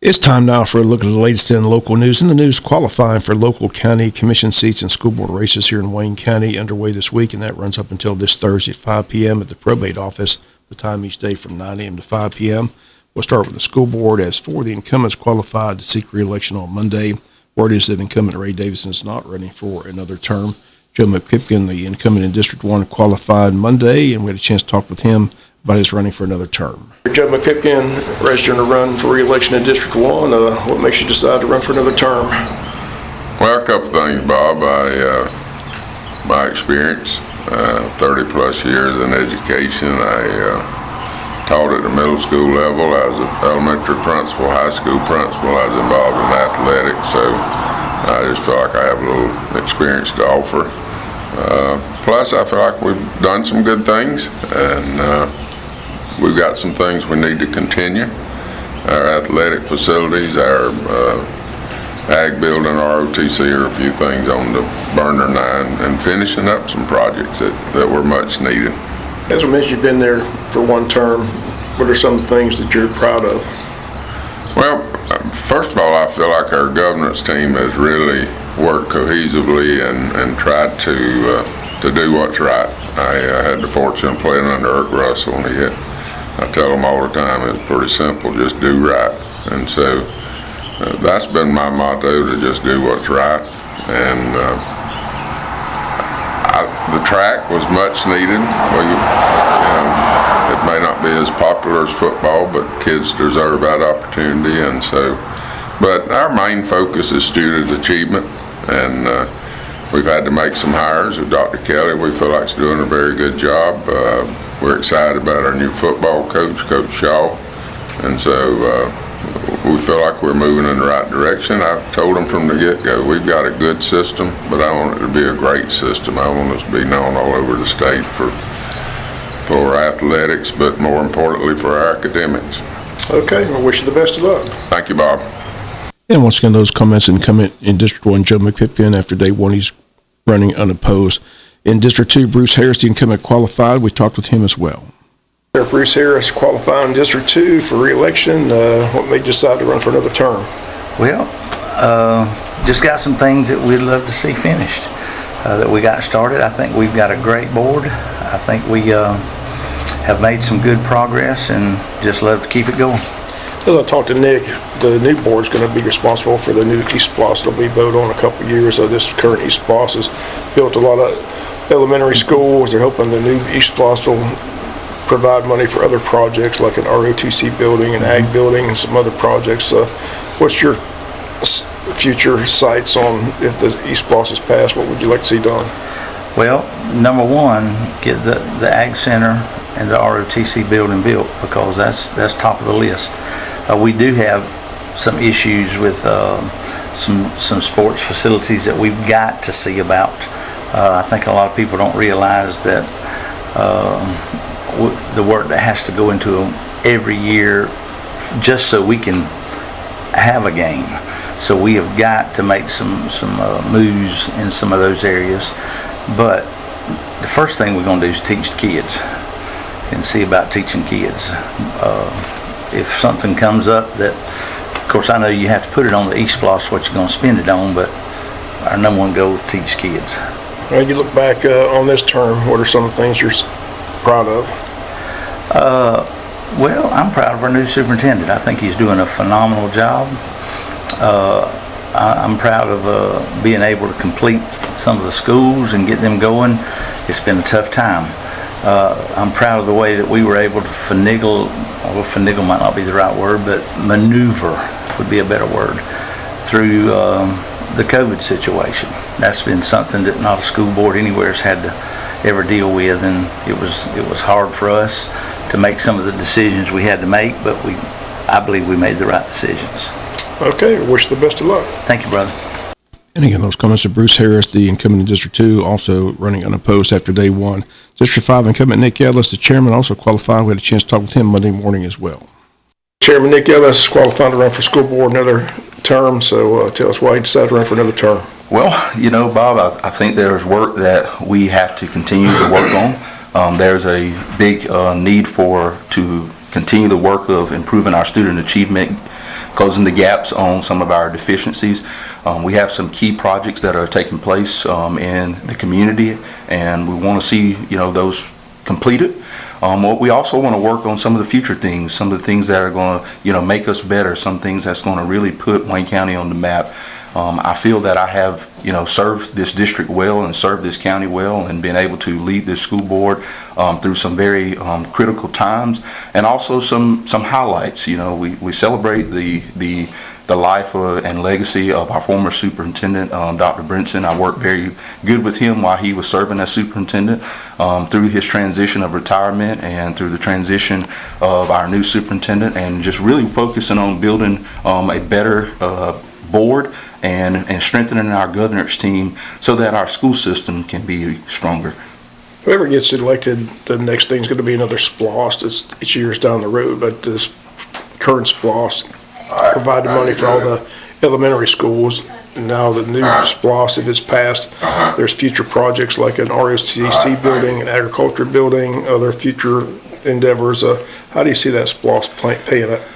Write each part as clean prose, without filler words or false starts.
It's time now for a look at the latest in local news. In the news, qualifying for local county commission seats and school board races here in Wayne County underway this week, and that runs up until this Thursday at 5 p.m. at the probate office, the time each day from 9 a.m. to 5 p.m. We'll start with the school board. As for the incumbents qualified to seek re-election on Monday, word is that incumbent Ray Davidson is not running for another term. Joe McPipkin, the incumbent in District 1, qualified Monday, and we had a chance to talk with him about his running for another term. Joe McPipkin, registering to run for re-election in District 1. What makes you decide to run for another term? Well, a couple things, Bob. My experience, 30 plus years in education. I taught at the middle school level. I was an elementary principal, high school principal. I was involved in athletics, so I just feel like I have a little experience to offer. Plus, I feel like we've done some good things, and we've got some things we need to continue. Our athletic facilities, our ag building, ROTC are a few things on the burner now, and finishing up some projects that were much needed. As I mentioned, you've been there for one term. What are some of the things that you're proud of? Well, first of all, I feel like our governance team has really worked cohesively and tried to do what's right. I had the fortune of playing under Irk Russell, and I tell them all the time, it's pretty simple, just do right. And so that's been my motto, to just do what's right. And the track was much needed. It may not be as popular as football, but kids deserve that opportunity. And so, but our main focus is student achievement, and we've had to make some hires. With Dr. Kelly, we feel like he's doing a very good job. We're excited about our new football coach, Coach Shaw, and so we feel like we're moving in the right direction. I've told them from the get-go, we've got a good system, but I want it to be a great system. I want us to be known all over the state for athletics, but more importantly for our academics. Okay, I wish you the best of luck. Thank you, Bob. And once again, those comments incumbent in District 1, Joe McPipkin, after day one, he's running unopposed. In District 2, Bruce Harris, the incumbent, qualified. We talked with him as well. Bruce Harris, qualifying in District 2 for re-election. What made you decide to run for another term? Well, just got some things that we'd love to see finished, that we got started. I think we've got a great board. I think we have made some good progress, and just love to keep it going. As I talked to Nick, the new board's going to be responsible for the new East Splosh that'll be voted on in a couple of years. So this current East Splosh has built a lot of elementary schools. They're hoping the new East Splosh will provide money for other projects like an ROTC building, an ag building, and some other projects. What's your future sights on if the East Splosh is passed? What would you like to see done? Well, number one, get the ag center and the ROTC building built, because that's top of the list. We do have some issues with some sports facilities that we've got to see about. I think a lot of people don't realize that the work that has to go into them every year just so we can have a game. So we have got to make some moves in some of those areas. But the first thing we're going to do is teach the kids and see about teaching kids. If something comes up that, of course, I know you have to put it on the East Splosh what you're going to spend it on, but our number one goal is to teach kids. Well, you look back on this term, what are some of the things you're proud of? Well, I'm proud of our new superintendent. I think he's doing a phenomenal job. I'm proud of being able to complete some of the schools and get them going. It's been a tough time. I'm proud of the way that we were able to finagle might not be the right word, but maneuver would be a better word, through the COVID situation. That's been something that not a school board anywhere has had to ever deal with, and it was hard for us to make some of the decisions we had to make, but I believe we made the right decisions. Okay, I wish you the best of luck. Thank you, brother. And again, those comments of Bruce Harris, the incumbent in District 2, also running unopposed after day one. District 5 incumbent Nick Ellis, the chairman, also qualified. We had a chance to talk with him Monday morning as well. Chairman Nick Ellis, qualified to run for school board another term, so tell us why you decided to run for another term. Well, Bob, I think there's work that we have to continue to work on. There's a big need to continue the work of improving our student achievement closing the gaps on some of our deficiencies. We have some key projects that are taking place in the community, and we want to see, those completed. We also want to work on some of the future things, some of the things that are going to, make us better, some things that's going to really put Wayne County on the map. I feel that I have, served this district well and served this county well, and been able to lead this school board through some very critical times, and also some highlights. We celebrate the life and legacy of our former superintendent, Dr. Brinson. I worked very good with him while he was serving as superintendent, through his transition of retirement and through the transition of our new superintendent, and just really focusing on building a better board and strengthening our governance team so that our school system can be stronger. Whoever gets elected, the next thing's going to be another SPLOST. It's years down the road, but this current SPLOST provide the money for all the elementary schools. Now the new SPLOST, if it's passed, there's future projects like an ROTC building, an agriculture building, other future endeavors. How do you see that SPLOST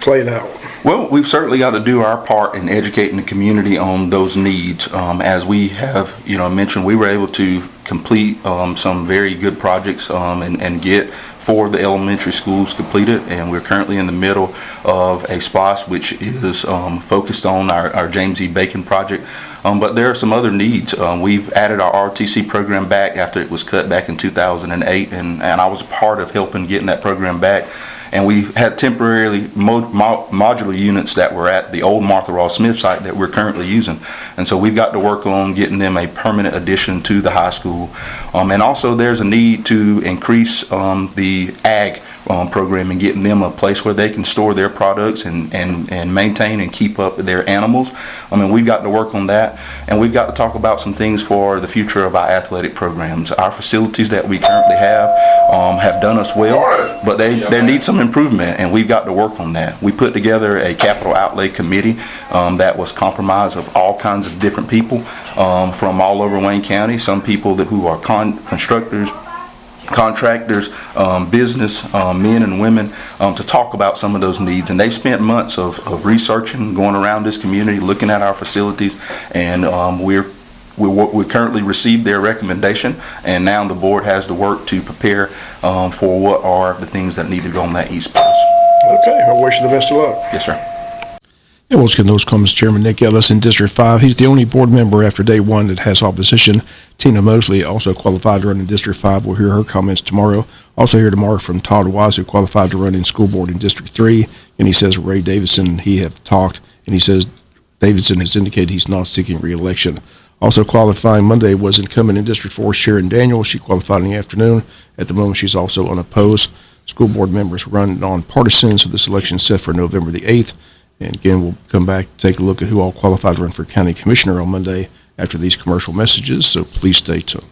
playing out? Well, we've certainly got to do our part in educating the community on those needs. As we have, mentioned, we were able to complete some very good projects and get 4 of the elementary schools completed, and we're currently in the middle of a SPLOST, which is focused on our James E. Bacon project. But there are some other needs. We've added our RTC program back after it was cut back in 2008, and I was a part of helping getting that program back. And we had temporarily modular units that were at the old Martha Ross Smith site that we're currently using. And so we've got to work on getting them a permanent addition to the high school. And also there's a need to increase the ag program and getting them a place where they can store their products and maintain and keep up with their animals. We've got to work on that, and we've got to talk about some things for the future of our athletic programs. Our facilities that we currently have done us well, but they need some improvement, and we've got to work on that. We put together a capital outlay committee that was comprised of all kinds of different people from all over Wayne County, some people who are constructors, contractors, business men and women, to talk about some of those needs. And they've spent months of researching, going around this community, looking at our facilities, and we currently received their recommendation, and now the board has to work to prepare for what are the things that need to go on that East Pass. Okay, I wish you the best of luck. Yes, sir. And we'll get those comments. Chairman Nick Ellis in District 5. He's the only board member after day one that has opposition. Tina Mosley, also qualified to run in District 5. We'll hear her comments tomorrow. Also hear tomorrow from Todd Wise, who qualified to run in school board in District 3. And he says Ray Davidson and he have talked, and he says Davidson has indicated he's not seeking re-election. Also qualifying Monday was incumbent in District 4, Sharon Daniel. She qualified in the afternoon. At the moment, she's also unopposed. School board members run nonpartisan, so this election is set for November the 8th. And again, we'll come back to take a look at who all qualified to run for county commissioner on Monday after these commercial messages, so please stay tuned.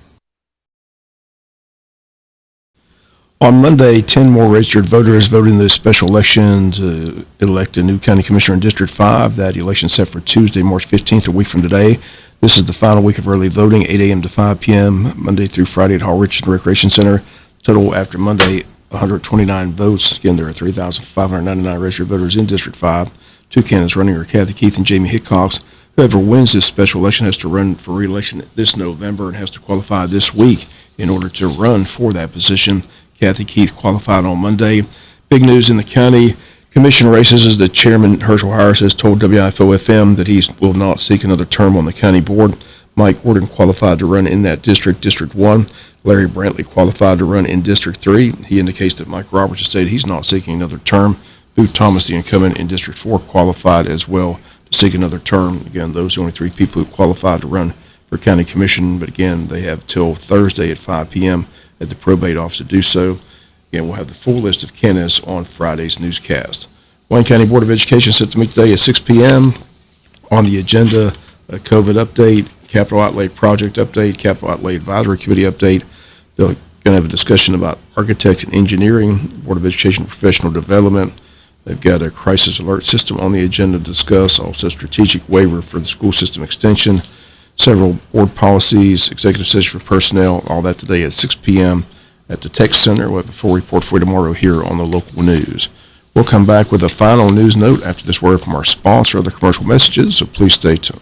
On Monday, 10 more registered voters voted in the special election to elect a new county commissioner in District 5. That election is set for Tuesday, March 15th, a week from today. This is the final week of early voting, 8 a.m. to 5 p.m., Monday through Friday at Hall Richardson Recreation Center. Total after Monday, 129 votes. Again, there are 3,599 registered voters in District 5. 2 candidates running are Kathy Keith and Jamie Hickox. Whoever wins this special election has to run for re-election this November and has to qualify this week in order to run for that position. Kathy Keith qualified on Monday. Big news in the county commission races is that Chairman Herschel Harris has told WIFO-FM that he will not seek another term on the county board. Mike Gordon qualified to run in that district, District 1. Larry Brantley qualified to run in District 3. He indicates that Mike Roberts has stated he's not seeking another term. Booth Thomas, the incumbent in District 4, qualified as well to seek another term. Again, those are the only 3 people who qualified to run for county commission, but again, they have till Thursday at 5 p.m. at the probate office to do so. Again, we'll have the full list of candidates on Friday's newscast. Wayne County Board of Education set to meet today at 6 p.m. On the agenda, a COVID update, capital outlay project update, capital outlay advisory committee update. They're going to have a discussion about architect and engineering, Board of Education professional development. They've got a crisis alert system on the agenda to discuss, also strategic waiver for the school system extension, several board policies, executive session for personnel, all that today at 6 p.m. at the Tech Center. We'll have a full report for you tomorrow here on the local news. We'll come back with a final news note after this word from our sponsor of the commercial messages, so please stay tuned.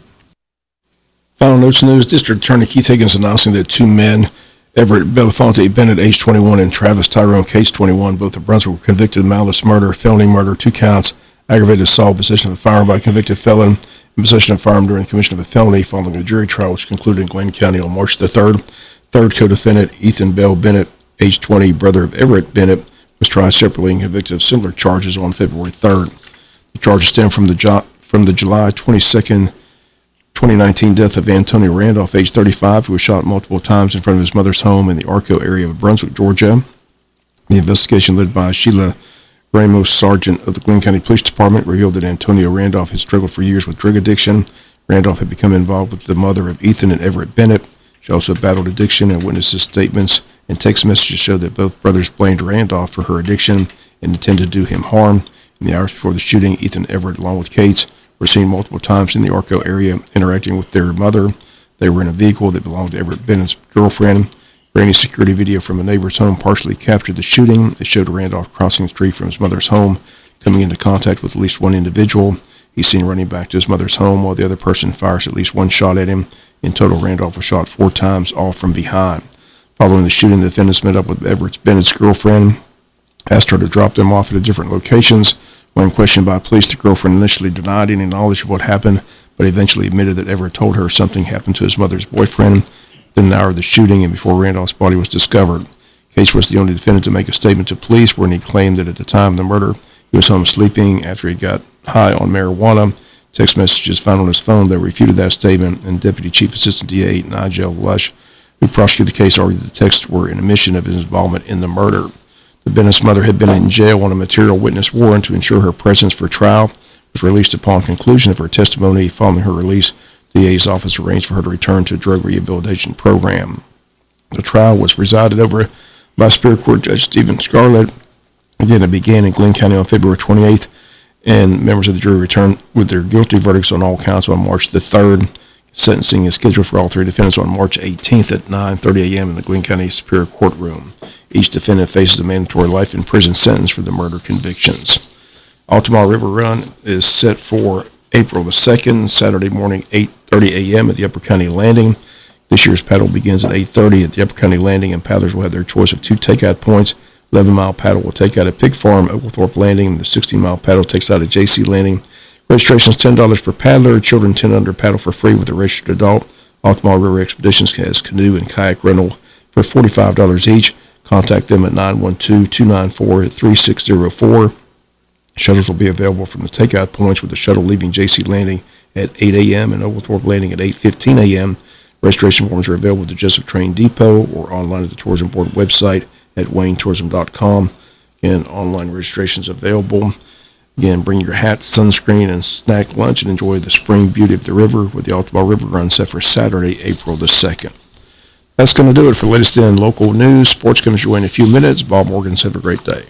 Final notes news. District Attorney Keith Higgins announcing that two men, Everett Belafonte Bennett, age 21, and Travis Tyrone, case 21, both of Brunswick, were convicted of malice murder, felony murder, 2 counts, aggravated assault, possession of a firearm by a convicted felon, and possession of a firearm during the commission of a felony following a jury trial which concluded in Glenn County on March the 3rd. Third co-defendant, Ethan Bell Bennett, age 20, brother of Everett Bennett, was tried separately and convicted of similar charges on February 3rd. The charges stem from the July 22nd, 2019 death of Antonio Randolph, age 35, who was shot multiple times in front of his mother's home in the Arco area of Brunswick, Georgia. The investigation led by Sheila Ramos, sergeant of the Glenn County Police Department, revealed that Antonio Randolph had struggled for years with drug addiction. Randolph had become involved with the mother of Ethan and Everett Bennett. She also battled addiction, and witnesses' statements and text messages showed that both brothers blamed Randolph for her addiction and intended to do him harm. In the hours before the shooting, Ethan and Everett, along with Cates, were seen multiple times in the Arco area interacting with their mother. They were in a vehicle that belonged to Everett Bennett's girlfriend. Grainy security video from a neighbor's home partially captured the shooting. It showed Randolph crossing the street from his mother's home, coming into contact with at least one individual. He's seen running back to his mother's home while the other person fires at least one shot at him. In total, Randolph was shot 4 times, all from behind. Following the shooting, the defendants met up with Everett Bennett's girlfriend, asked her to drop them off at different locations. When questioned by police, the girlfriend initially denied any knowledge of what happened, but eventually admitted that Everett told her something happened to his mother's boyfriend within an hour of the shooting and before Randolph's body was discovered. Case was the only defendant to make a statement to police wherein he claimed that at the time of the murder, he was home sleeping after he got high on marijuana. Text messages found on his phone that refuted that statement, and Deputy Chief Assistant DA Nigel Lush, who prosecuted the case, argued the texts were an admission of his involvement in the murder. The Bennett's mother had been in jail on a material witness warrant to ensure her presence for trial. Was released upon conclusion of her testimony. Following her release, the DA's office arranged for her to return to a drug rehabilitation program. The trial was presided over by Superior Court Judge Stephen Scarlett. Again, it began in Glenn County on February 28th, and members of the jury returned with their guilty verdicts on all counts on March the 3rd. Sentencing is scheduled for all 3 defendants on March 18th at 9:30 a.m. in the Glenn County Superior Courtroom. Each defendant faces a mandatory life in prison sentence for the murder convictions. Altamar River Run is set for April the 2nd, Saturday morning, 8:30 a.m. at the Upper County Landing. This year's paddle begins at 8:30 at the Upper County Landing, and paddlers will have their choice of 2 takeout points. 11-mile paddle will take out at Pig Farm, Oglethorpe Landing, and the 16-mile paddle takes out at JC Landing. Registration is $10 per paddler. Children 10 under paddle for free with a registered adult. Altamar River Expeditions has canoe and kayak rental for $45 each. Contact them at 912-294-3604. Shuttles will be available from the takeout points, with the shuttle leaving JC Landing at 8 a.m. and Oglethorpe Landing at 8:15 a.m. Registration forms are available at the Jesup Train Depot or online at the Tourism Board website at waynetourism.com. Again, online registrations available. Again, bring your hat, sunscreen, and snack lunch and enjoy the spring beauty of the river with the Altamar River Run set for Saturday, April the 2nd. That's going to do it for latest in local news. Sports comes your way in a few minutes. Bob Morgan's have a great day.